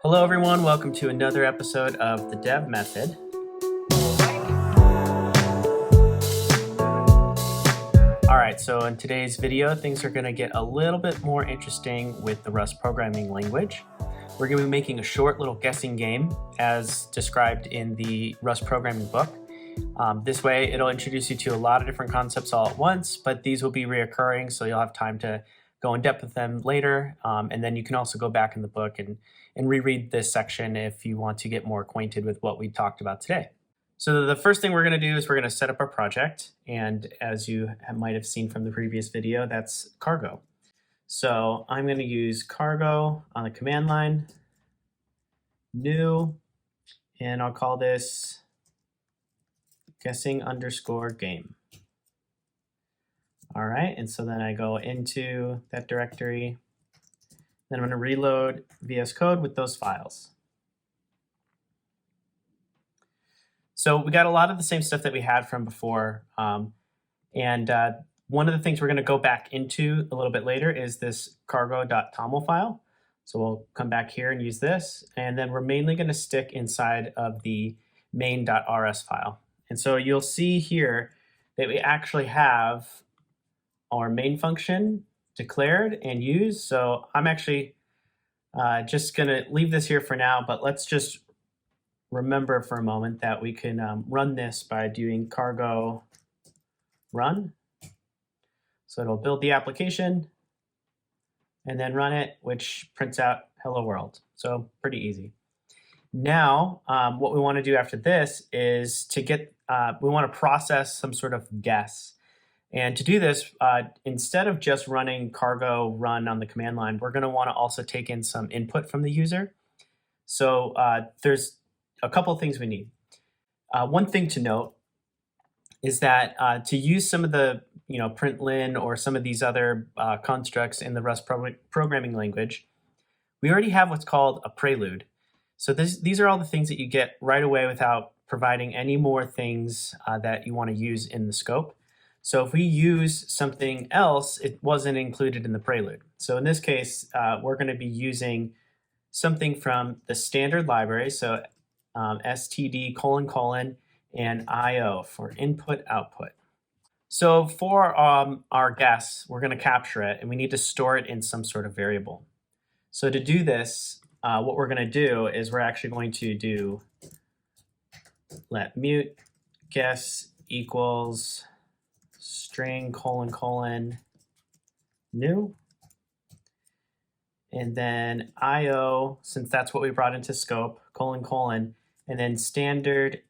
Hello everyone, welcome to another episode of the Dev Method. Alright, so in today's video, things are going to get a little bit more interesting with the Rust programming language. We're going to be making a short little guessing game as described in the Rust programming book. This way, it'll introduce you to a lot of different concepts all at once, but these will be reoccurring, so you'll have time to go in depth with them later. And then you can also go back in the book and reread this section if you want to get more acquainted with what we talked about today. So the first thing we're going to do is we're going to set up our project. And as you might have seen from the previous video, that's cargo. So I'm going to use cargo on the command line, new, and I'll call this guessing_game. All right, and so then I go into that directory. Then I'm going to reload VS Code with those files. So we got a lot of the same stuff that we had from before. One of the things we're going to go back into a little bit later is this cargo.toml file. So we'll come back here and use this. And then we're mainly going to stick inside of the main.rs file. And so you'll see here that we actually have our main function declared and used. So I'm actually just going to leave this here for now, but let's just remember for a moment that we can run this by doing cargo run. So it'll build the application and then run it, which prints out hello world. So pretty easy. Now, what we want to do after this is to get, we want to process some sort of guess. And to do this, instead of just running cargo run on the command line, we're going to want to also take in some input from the user. So there's a couple of things we need. One thing to note is that to use some of the println or some of these other constructs in the Rust programming language, we already have what's called a prelude. So these are all the things that you get right away without providing any more things that you want to use in the scope. So if we use something else, it wasn't included in the prelude. So in this case, we're going to be using something from the standard library. So std : and IO for input output. So for our guess, we're going to capture it and we need to store it in some sort of variable. So to do this, what we're going to do is we're actually going to do let mute guess equals string : new. And then IO, since that's what we brought into scope, : and then standard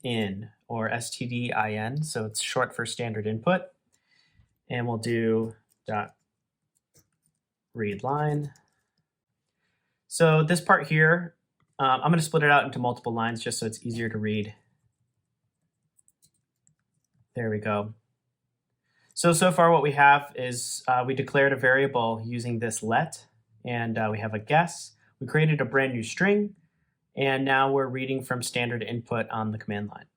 in, or stdin, so it's short for standard input. And we'll do dot read line. So this part here, I'm going to split it out into multiple lines just so it's easier to read. There we go. So far what we have is we declared a variable using this let, and we have a guess. We created a brand new string, and now we're reading from standard input on the command line.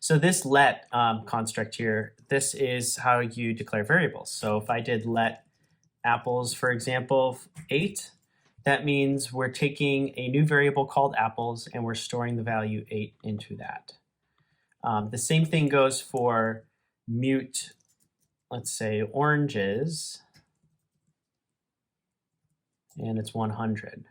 So this let construct here, this is how you declare variables. So if I did let apples, for example, 8, that means we're taking a new variable called apples and we're storing the value 8 into that. The same thing goes for mute, let's say oranges, and it's 100.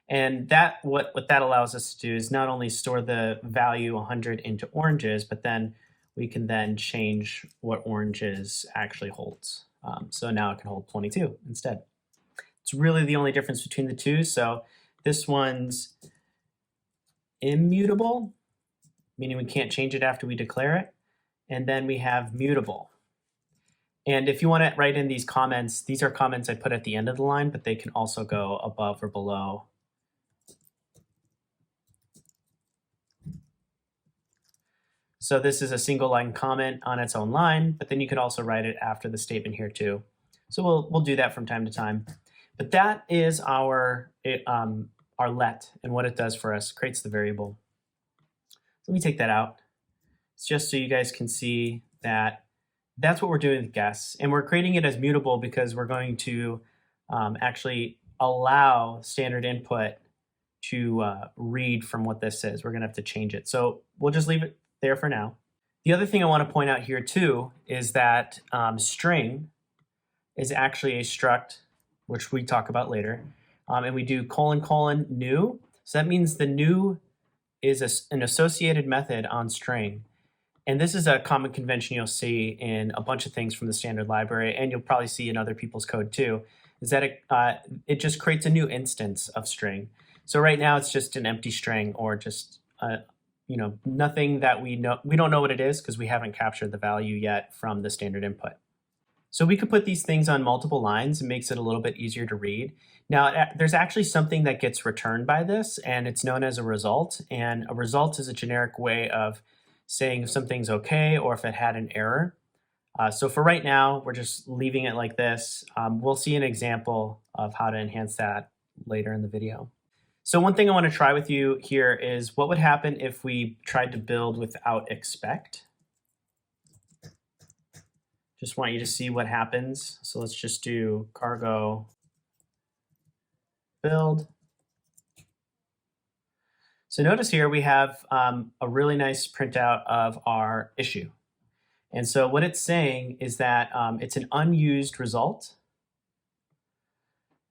And that what that allows us to do is not only store the value 100 into oranges, but then we can then change what oranges actually holds. So now it can hold 22 instead. It's really the only difference between the two. So this one's immutable, meaning we can't change it after we declare it. And then we have mutable. And if you want to write in these comments, these are comments I put at the end of the line, but they can also go above or below. So this is a single line comment on its own line, but then you could also write it after the statement here too. So we'll do that from time to time. But that is our let, and what it does for us, creates the variable. Let me take that out. It's just so you guys can see that that's what we're doing with guess. And we're creating it as mutable because we're going to actually allow standard input to read from what this is. We're going to have to change it. So we'll just leave it there for now. The other thing I want to point out here too is that string is actually a struct, which we talk about later. And we do : new. So that means the new is an associated method on string. And this is a common convention you'll see in a bunch of things from the standard library, and you'll probably see in other people's code too, is that it just creates a new instance of string. So right now it's just an empty string, or just nothing that we don't know what it is because we haven't captured the value yet from the standard input. So we could put these things on multiple lines. It makes it a little bit easier to read. Now, there's actually something that gets returned by this, and it's known as a result. And a result is a generic way of saying if something's okay or if it had an error. So for right now, we're just leaving it like this. We'll see an example of how to enhance that later in the video. So one thing I want to try with you here is what would happen if we tried to build without expect. Just want you to see what happens. So let's just do cargo build. So notice here we have a really nice printout of our issue. And so what it's saying is that it's an unused result.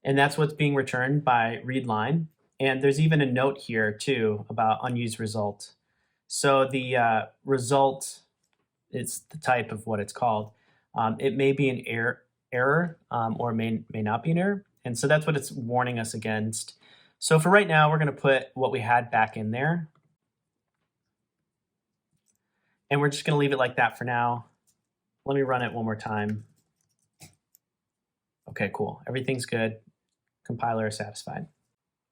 And that's what's being returned by readline. And there's even a note here too about unused result. So the result is the type of what it's called. It may be an error or may not be an error. And so that's what it's warning us against. So for right now, we're going to put what we had back in there. And we're just going to leave it like that for now. Let me run it one more time. Okay, cool. Everything's good. Compiler is satisfied.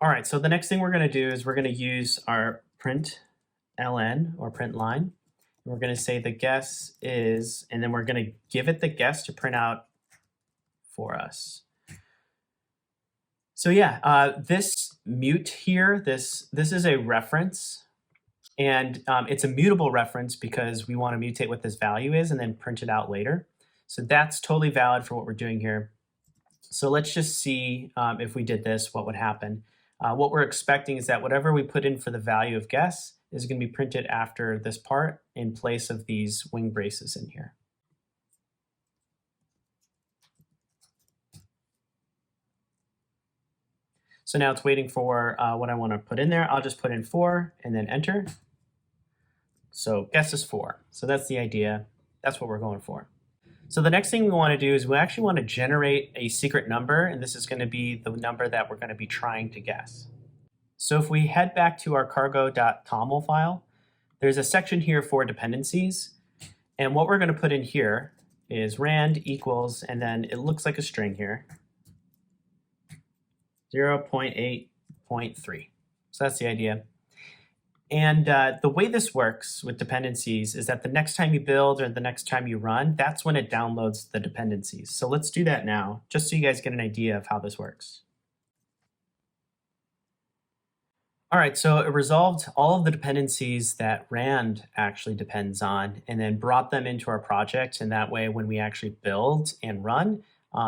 All right, so the next thing we're going to do is we're going to use our print ln or print line. We're going to say the guess is, and then we're going to give it the guess to print out for us. So yeah, this mute here, this is a reference, and it's a mutable reference because we want to mutate what this value is and then print it out later. So that's totally valid for what we're doing here. So let's just see if we did this, what would happen. What we're expecting is that whatever we put in for the value of guess is going to be printed after this part in place of these wing braces in here. So now it's waiting for what I want to put in there. I'll just put in 4 and then enter. So guess is 4. So that's the idea. That's what we're going for. So the next thing we want to do is we actually want to generate a secret number, and this is going to be the number that we're going to be trying to guess. So if we head back to our cargo.toml file, there's a section here for dependencies. And what we're going to put in here is rand equals, and then it looks like a string here, 0.8.3. So that's the idea. And the way this works with dependencies is that the next time you build or the next time you run, that's when it downloads the dependencies. So let's do that now, just so you guys get an idea of how this works. All right, so it resolved all of the dependencies that rand actually depends on and then brought them into our project. And that way, when we actually build and run,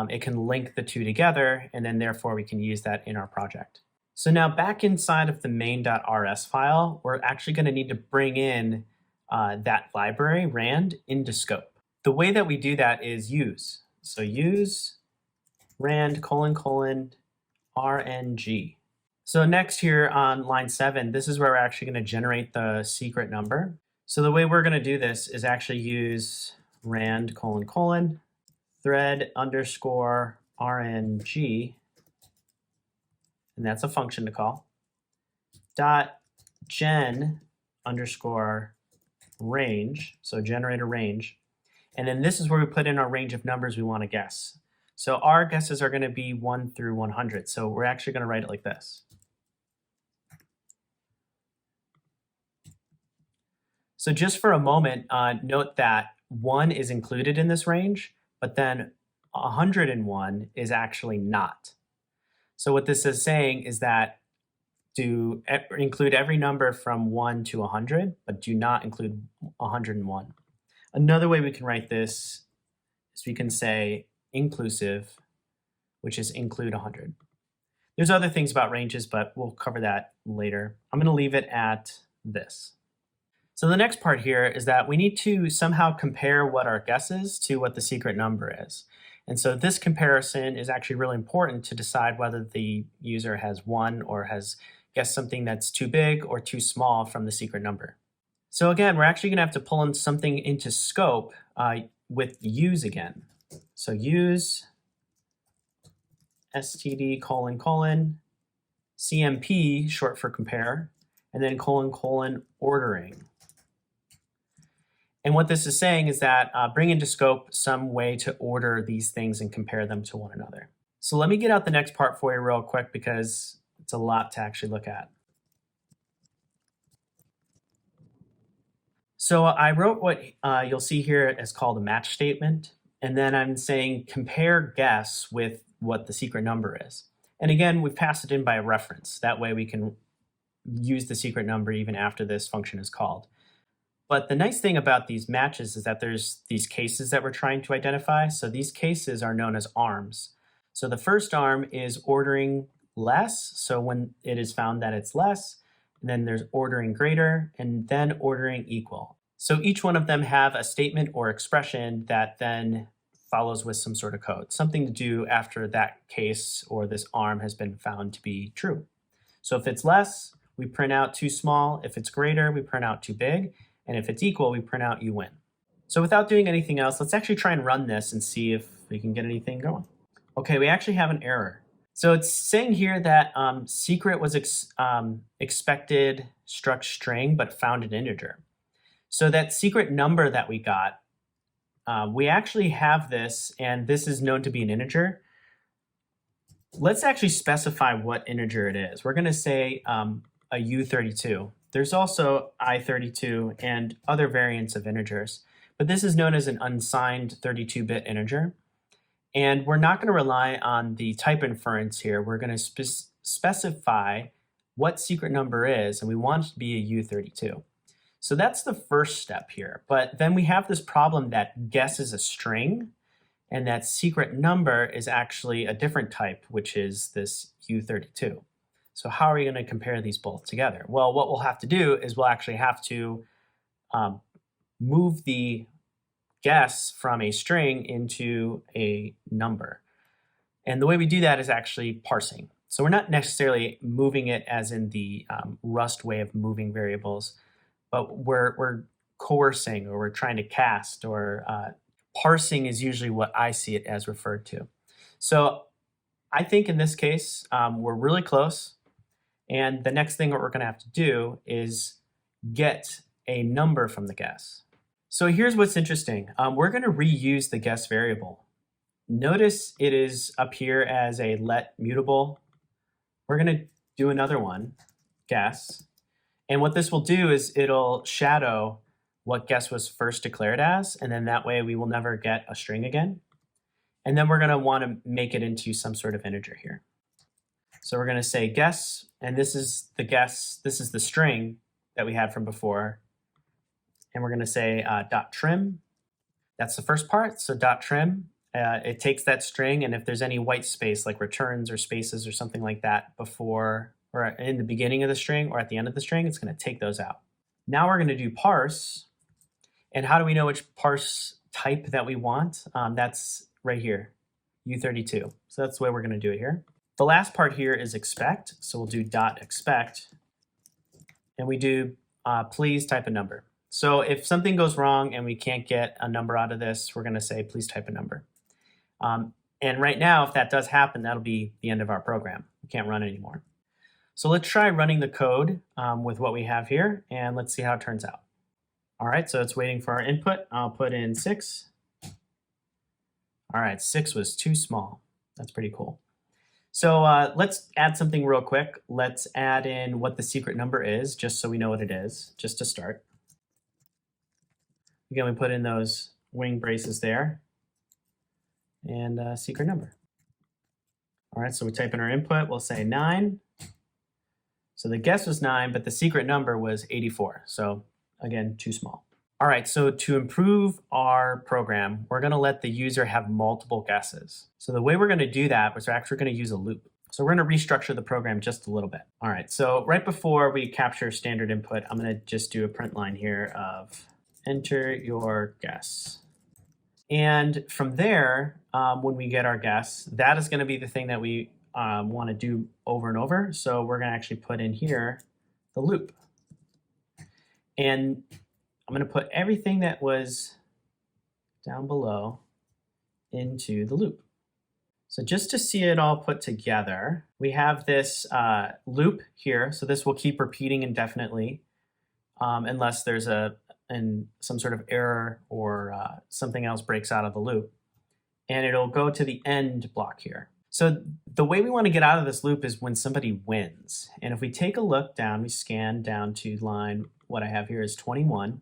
it can link the two together, and then therefore we can use that in our project. So now back inside of the main.rs file, we're actually going to need to bring in that library, rand, into scope. The way that we do that is use. So use rand : RNG. So next here on line 7, this is where we're actually going to generate the secret number. So the way we're going to do this is actually use rand : thread _ RNG, and that's a function to call, dot gen _ range, so generate a range. And then this is where we put in our range of numbers we want to guess. So our guesses are going to be 1 through 100. So we're actually going to write it like this. So just for a moment, note that 1 is included in this range, but then 101 is actually not. So what this is saying is that do include every number from 1 to 100, but do not include 101. Another way we can write this is we can say inclusive which is include 100. There's other things about ranges, but we'll cover that later. I'm going to leave it at this. So the next part here is that we need to somehow compare what our guess is to what the secret number is. And so this comparison is actually really important to decide whether the user has won or has guessed something that's too big or too small from the secret number. So again, we're actually going to have to pull in something into scope with use again. So use std : CMP, short for compare, and then : ordering. And what this is saying is that bring into scope some way to order these things and compare them to one another. So let me get out the next part for you real quick because it's a lot to actually look at. So I wrote what you'll see here as called a match statement. And then I'm saying compare guess with what the secret number is. And again, we've passed it in by a reference. That way we can use the secret number even after this function is called. But the nice thing about these matches is that there's these cases that we're trying to identify. So these cases are known as arms. So the first arm is ordering less. So when it is found that it's less, and then there's ordering greater, and then ordering equal. So each one of them have a statement or expression that then follows with some sort of code, something to do after that case or this arm has been found to be true. So if it's less, we print out too small. If it's greater, we print out too big. And if it's equal, we print out you win. So without doing anything else, let's actually try and run this and see if we can get anything going. Okay, we actually have an error. So it's saying here that secret was expected struct string, but found an integer. So that secret number that we got, we actually have this, and this is known to be an integer. Let's actually specify what integer it is. We're going to say a U32. There's also I32 and other variants of integers, but this is known as an unsigned 32-bit integer. And we're not going to rely on the type inference here. We're going to specify what secret number is, and we want it to be a U32. So that's the first step here. But then we have this problem that guess is a string, and that secret number is actually a different type, which is this U32. So how are we going to compare these both together? Well, what we'll have to do is we'll actually have to move the guess from a string into a number. And the way we do that is actually parsing. So we're not necessarily moving it as in the Rust way of moving variables, but we're coercing, or we're trying to cast, or parsing is usually what I see it as referred to. So I think in this case, we're really close. And the next thing that we're going to have to do is get a number from the guess. So here's what's interesting. We're going to reuse the guess variable. Notice it is up here as a let mutable. We're going to do another one, guess. And what this will do is it'll shadow what guess was first declared as, and then that way we will never get a string again. And then we're going to want to make it into some sort of integer here. So we're going to say guess, and this is the guess, this is the string that we had from before. And we're going to say dot trim. That's the first part. So dot trim, it takes that string, and if there's any white space like returns or spaces or something like that before or in the beginning of the string or at the end of the string, it's going to take those out. Now we're going to do parse. And how do we know which parse type that we want? That's right here, U32. So that's the way we're going to do it here. The last part here is expect. So we'll do dot expect. And we do please type a number. So if something goes wrong and we can't get a number out of this, we're going to say please type a number. And right now, if that does happen, that'll be the end of our program. We can't run anymore. So let's try running the code with what we have here, and let's see how it turns out. All right, so it's waiting for our input. I'll put in 6. All right, 6 was too small. That's pretty cool. So let's add something real quick. Let's add in what the secret number is, just so we know what it is, just to start. Again, we put in those wing braces there, and secret number. All right, so we type in our input. We'll say 9. So the guess was 9, but the secret number was 84. So again, too small. All right, so to improve our program, we're gonna let the user have multiple guesses. So the way we're gonna do that is we're actually gonna use a loop. So we're gonna restructure the program just a little bit. All right, so right before we capture standard input, I'm gonna just do a print line here of enter your guess. And from there, when we get our guess, that is gonna be the thing that we wanna do over and over. So we're gonna actually put in here the loop. And I'm going to put everything that was down below into the loop. So just to see it all put together, we have this loop here. So this will keep repeating indefinitely unless there's some sort of error or something else breaks out of the loop. And it'll go to the end block here. So the way we want to get out of this loop is when somebody wins. And if we take a look down, we scan down to line, what I have here is 21.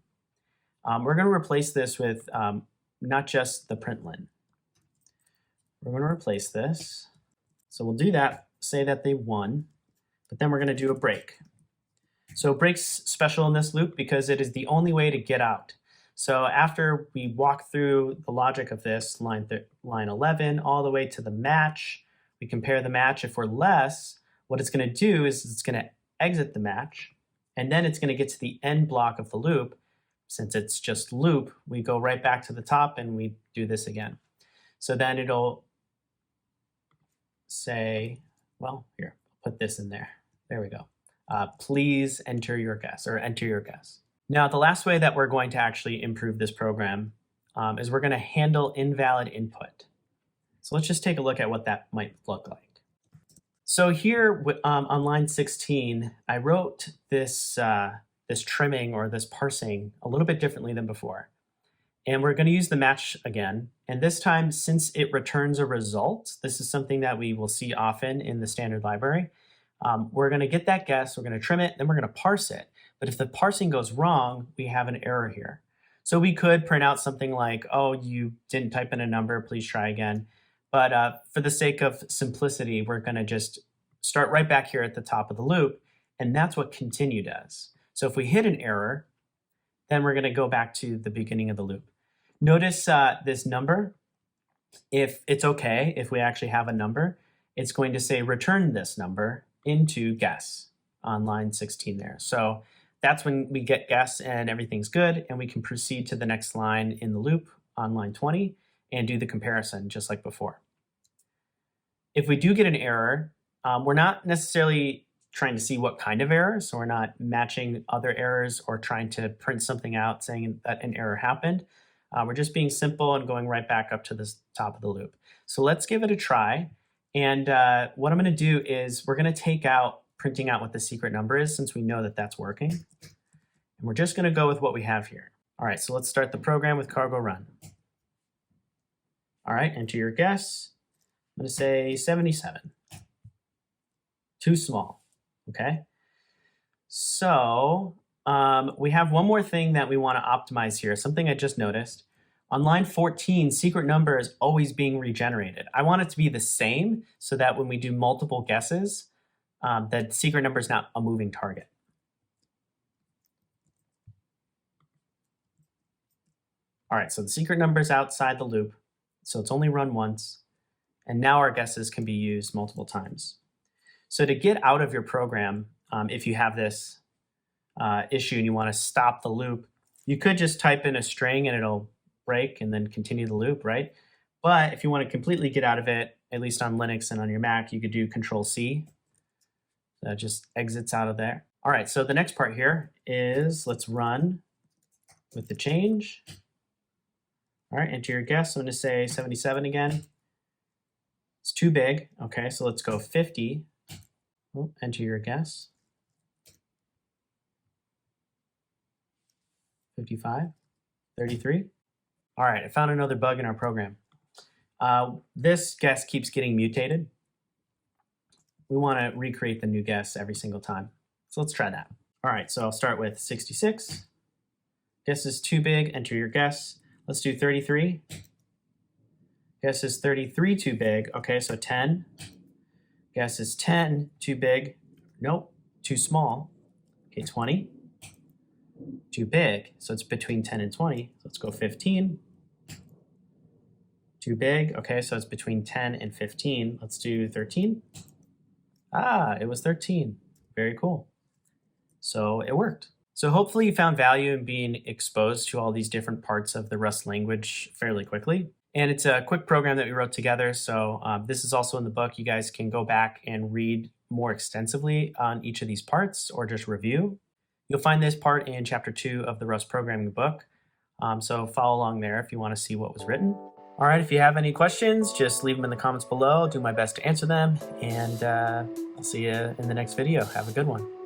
We're going to replace this with not just the println. We're going to replace this. So we'll do that, say that they won, but then we're going to do a break. So break's special in this loop because it is the only way to get out. So after we walk through the logic of this, line 11, all the way to the match, we compare the match. If we're less, what it's going to do is it's going to exit the match, and then it's going to get to the end block of the loop. Since it's just loop, we go right back to the top and we do this again. So then it'll say, well, here, put this in there. There we go. Please enter your guess or enter your guess. Now, the last way that we're going to actually improve this program is we're going to handle invalid input. So let's just take a look at what that might look like. So here on line 16, I wrote this trimming or this parsing a little bit differently than before. And we're going to use the match again. And this time, since it returns a result, this is something that we will see often in the standard library. We're going to get that guess, we're going to trim it, then we're going to parse it. But if the parsing goes wrong, we have an error here. So we could print out something like, oh, you didn't type in a number, please try again. But for the sake of simplicity, we're going to just start right back here at the top of the loop. And that's what continue does. So if we hit an error, then we're going to go back to the beginning of the loop. Notice this number. If it's okay, if we actually have a number, it's going to say return this number into guess on line 16 there. So that's when we get guess and everything's good, and we can proceed to the next line in the loop on line 20 and do the comparison just like before. If we do get an error, we're not necessarily trying to see what kind of error, so we're not matching other errors or trying to print something out saying that an error happened. We're just being simple and going right back up to the top of the loop. So let's give it a try. And what I'm going to do is we're going to take out printing out what the secret number is, since we know that that's working. And we're just going to go with what we have here. All right, so let's start the program with cargo run. All right, enter your guess. I'm going to say 77. Too small. Okay, so we have one more thing that we want to optimize here, something I just noticed. On line 14, secret number is always being regenerated. I want it to be the same so that when we do multiple guesses, that secret number is not a moving target. All right, so the secret number is outside the loop, so it's only run once, and now our guesses can be used multiple times. So to get out of your program, if you have this issue and you want to stop the loop, you could just type in a string and it'll break and then continue the loop, right? But if you want to completely get out of it, at least on Linux and on your Mac, you could do Control-C. That just exits out of there. All right, so the next part here is let's run with the change. All right, enter your guess. I'm going to say 77 again. It's too big. Okay, so let's go 50. Oh, enter your guess. 55, 33. All right, I found another bug in our program. This guess keeps getting mutated. We want to recreate the new guess every single time. So let's try that. All right, so I'll start with 66. Guess is too big, enter your guess. Let's do 33. Guess is 33 too big. Okay, so 10. Guess is 10 too big. Nope, too small. Okay, 20. Too big, so it's between 10 and 20. So let's go 15. Too big, okay, so it's between 10 and 15. Let's do 13. Ah, it was 13. Very cool. So it worked. So hopefully you found value in being exposed to all these different parts of the Rust language fairly quickly. And it's a quick program that we wrote together. So this is also in the book. You guys can go back and read more extensively on each of these parts or just review. You'll find this part in chapter 2 of the Rust programming book. So follow along there if you want to see what was written. All right, if you have any questions, just leave them in the comments below. I'll do my best to answer them. And I'll see you in the next video. Have a good one.